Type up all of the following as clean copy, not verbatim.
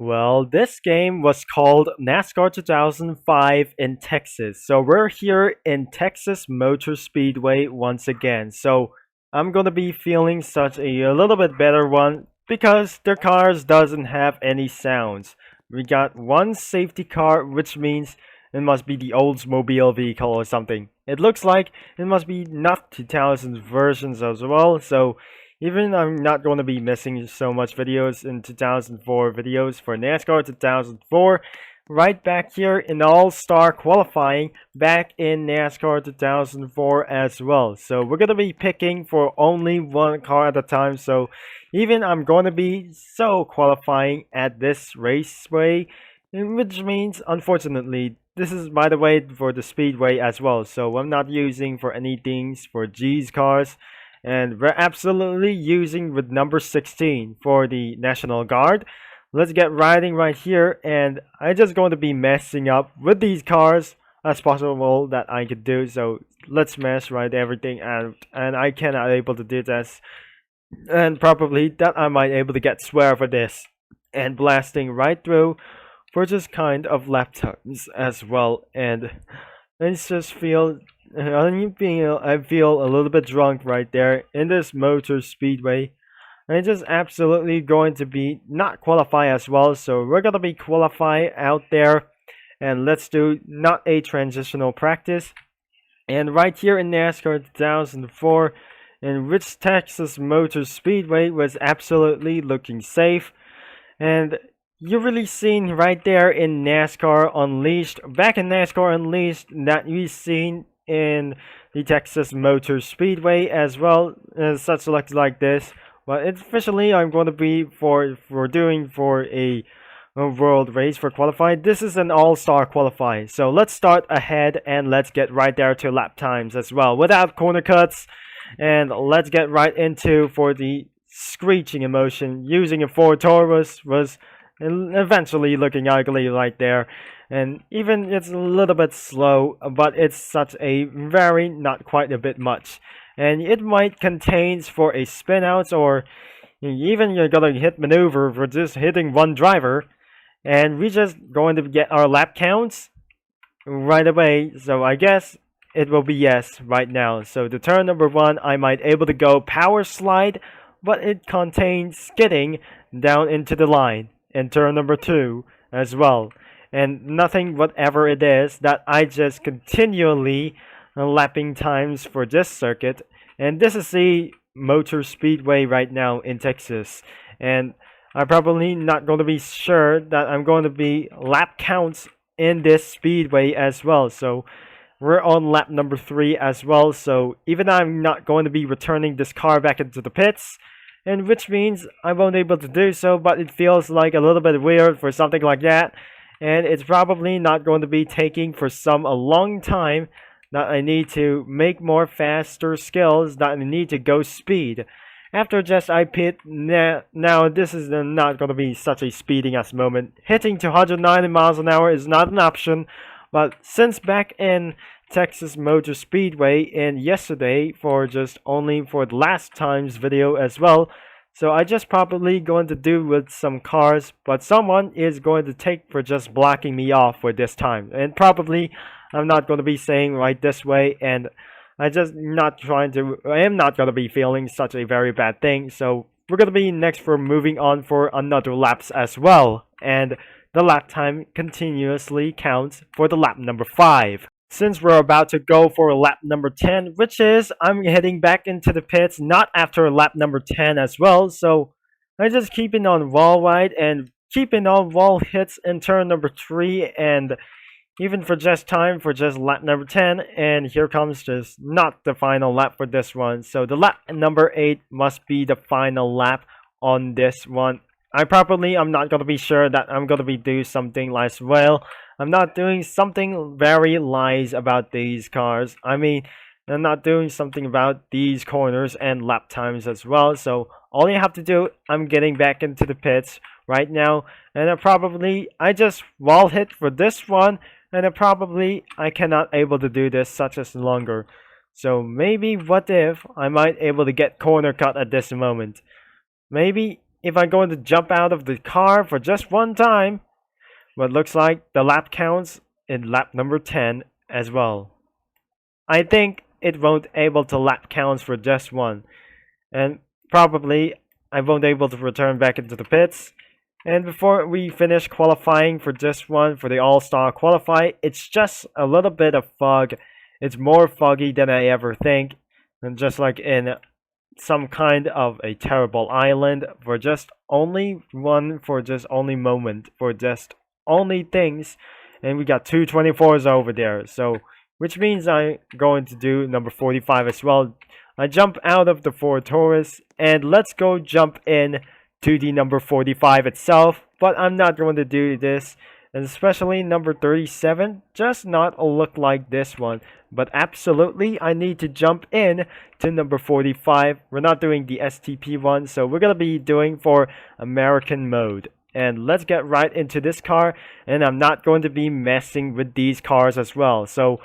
Well, this game was called NASCAR 2005 in Texas. So we're here in Texas Motor Speedway once again. So I'm gonna be feeling such a little bit better one because their cars doesn't have any sounds. We got one safety car, which means it must be the Oldsmobile vehicle or something. It looks like it must be not 2000 versions as well. So even I'm not going to be missing so much videos in 2004 videos for NASCAR 2004. Right back here in All-Star qualifying back in NASCAR 2004 as well. So we're going to be picking for only one car at a time. So even I'm going to be qualifying at this raceway, which means unfortunately this is by the way for the Speedway as well. So I'm not using for anything for G's cars, and we're absolutely using with number 16 for the National Guard. Let's get riding right here, and I'm just going to be messing up with these cars as possible that I could do. So let's mess right everything out, and I cannot able to do this, and probably that I might able to get swear for this, and blasting right through for just kind of lap times as well. And I just feel I feel a little bit drunk right there in this motor speedway. I'm just absolutely going to be not qualify as well, so we're gonna be qualify out there, and let's do not a transitional practice. And right here in NASCAR 2004, in which Texas Motor Speedway was absolutely looking safe, and you're really seeing right there in NASCAR Unleashed, back in NASCAR Unleashed, that we've seen in the Texas Motor Speedway as well, as such like this. But officially, I'm going to be for doing for a world race for qualifying. This is an all-star qualify. So let's start ahead and let's get right there to lap times as well, without corner cuts. And let's get right into for the screeching emotion using a Ford Taurus was eventually looking ugly right there, and even it's a little bit slow, but it's such a very not quite a bit much, and it might contains for a spin out, or even you're gonna hit maneuver for just hitting one driver, and we just going to get our lap counts right away. So I guess it will be yes right now. So the turn number one, I might able to go power slide, but it contains skidding down into the line, and turn number two as well. And nothing whatever it is that I just continually lapping times for this circuit. And this is the Motor Speedway right now in Texas. And I'm probably not going to be sure that I'm going to be lap counts in this speedway as well. So we're on lap number 3 as well. So even I'm not going to be returning this car back into the pits, and which means I won't be able to do so, but it feels like a little bit weird for something like that, and it's probably not going to be taking for a long time that I need to make more faster skills, that I need to go speed. After just I pit, now this is not going to be such a speeding as moment. Hitting 290 miles an hour is not an option, but since back in Texas Motor Speedway and yesterday for just only for the last time's video as well. So I just probably going to do with some cars, but someone is going to take for just blocking me off for this time. And probably I'm not going to be saying right this way, and I am not going to be feeling such a very bad thing. So we're going to be next for moving on for another laps as well. And the lap time continuously counts for the lap number 5. Since we're about to go for lap number 10, which is I'm heading back into the pits not after lap number 10 as well. So I'm just keeping on wall ride and keeping on wall hits in turn number 3, and even for just time for just lap number 10. And here comes just not the final lap for this one. So the lap number 8 must be the final lap on this one. I'm not going to be sure that I'm going to be doing something like, well, I'm not doing something very lies about these cars. I mean, I'm not doing something about these corners and lap times as well. So all you have to do, I'm getting back into the pits right now, and I just wall hit for this one, and I cannot able to do this such as longer. So maybe what if I might able to get corner cut at this moment? Maybe if I'm going to jump out of the car for just one time, what looks like the lap counts in lap number 10 as well. I think it won't able to lap counts for just one, and probably I won't able to return back into the pits. And before we finish qualifying for just one for the All-Star Qualify, it's just a little bit of fog. It's more foggy than I ever think, and just like in some kind of a terrible island for just only one, for just only moment, for just only things. And we got two 24s over there, so which means I'm going to do number 45 as well. I jump out of the Ford Taurus, and let's go jump in to the number 45 itself, but I'm not going to do this, and especially number 37 just not look like this one, but absolutely I need to jump in to number 45. We're not doing the STP one, so we're gonna be doing for American mode. And let's get right into this car, and I'm not going to be messing with these cars as well, so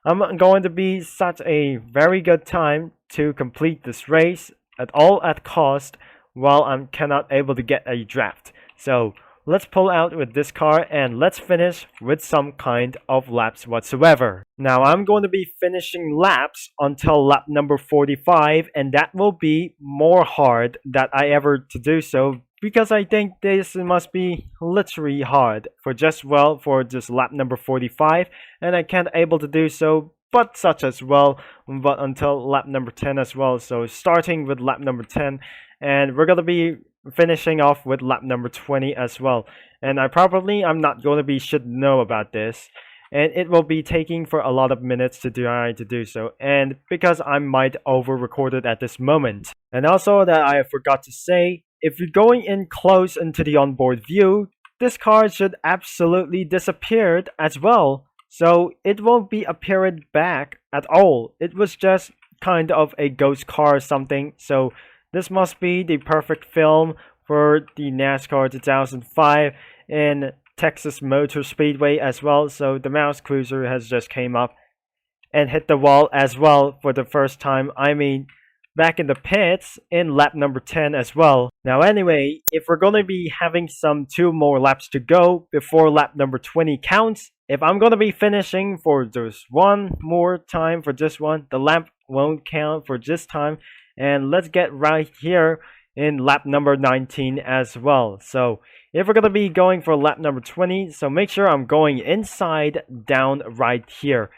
I'm going to be such a very good time to complete this race at cost, while I'm cannot able to get a draft. So let's pull out with this car and let's finish with some kind of laps whatsoever. Now I'm going to be finishing laps until lap number 45, and that will be more hard that I ever to do so, because I think this must be literally hard for just lap number 45, and I can't able to do so but such as well, but until lap number 10 as well. So starting with lap number 10, and we're gonna be finishing off with lap number 20 as well. And I'm not going to be should know about this, and it will be taking for a lot of minutes to do so, and because I might over record it at this moment. And also that I forgot to say, if you're going in close into the onboard view, this car should absolutely disappear as well, so it won't be appeared back at all. It was just kind of a ghost car or something, so this must be the perfect film for the NASCAR 2005 in Texas Motor Speedway as well. So the mouse cruiser has just came up and hit the wall as well for the first time. I mean, back in the pits in lap number 10 as well. Now anyway, if we're going to be having some 2 more laps to go before lap number 20 counts, if I'm going to be finishing for just one more time for just one, the lap won't count for this time. And let's get right here in lap number 19 as well. So if we're going to be going for lap number 20, so make sure I'm going inside down right here.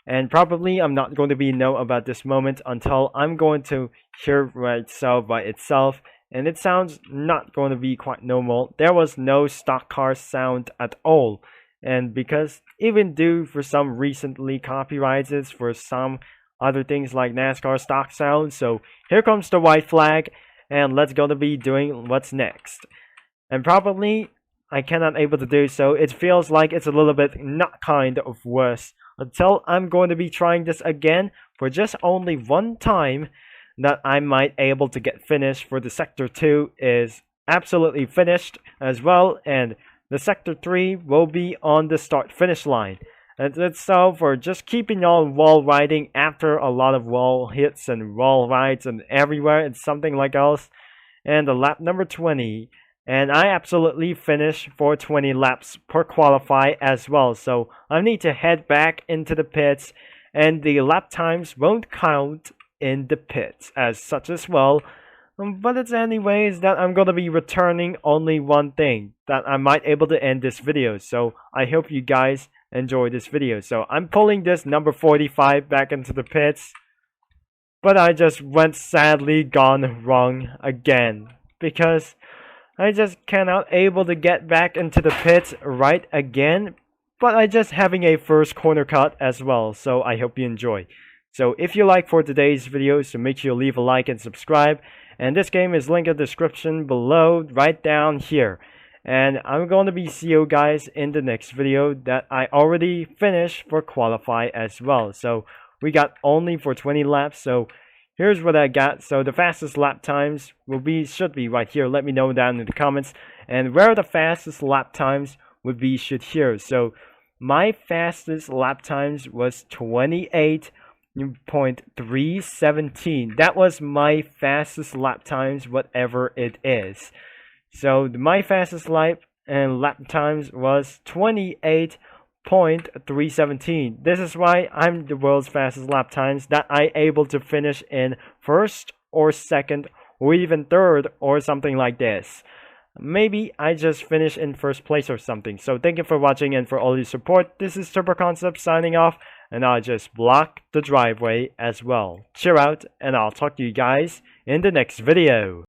And probably I'm not going to be know about this moment until I'm going to hear itself by itself. And it sounds not going to be quite normal. There was no stock car sound at all. And because even due for some recently copyrights for some other things like NASCAR stock sound. So here comes the white flag, and let's go to be doing what's next. And probably I cannot able to do so. It feels like it's a little bit not kind of worse until I'm going to be trying this again for just only one time, that I might able to get finished for the sector 2 is absolutely finished as well, and the sector 3 will be on the start finish line. And that's so for just keeping on wall riding after a lot of wall hits and wall rides and everywhere. It's something like else. And the lap number 20. And I absolutely finished for 20 laps per qualify as well. So I need to head back into the pits. And the lap times won't count in the pits as such as well. But it's anyways that I'm going to be returning only one thing, that I might able to end this video. So I hope you guys enjoy this video. So I'm pulling this number 45 back into the pits, but I just went sadly gone wrong again, because I just cannot able to get back into the pits right again, but I just having a first corner cut as well. So I hope you enjoy. So if you like for today's video, so make sure you leave a like and subscribe, and this game is linked in the description below right down here. And I'm going to be see you guys in the next video that I already finished for qualify as well. So we got only for 20 laps. So here's what I got. So the fastest lap times should be right here. Let me know down in the comments. And where the fastest lap times would be should here. So my fastest lap times was 28.317. That was my fastest lap times, whatever it is. So my fastest lap and lap times was 28.317. This is why I'm the world's fastest lap times, that I able to finish in first or second or even third or something like this. Maybe I just finished in first place or something. So thank you for watching and for all your support. This is Turbo Concept signing off, and I'll just block the driveway as well. Cheer out, and I'll talk to you guys in the next video.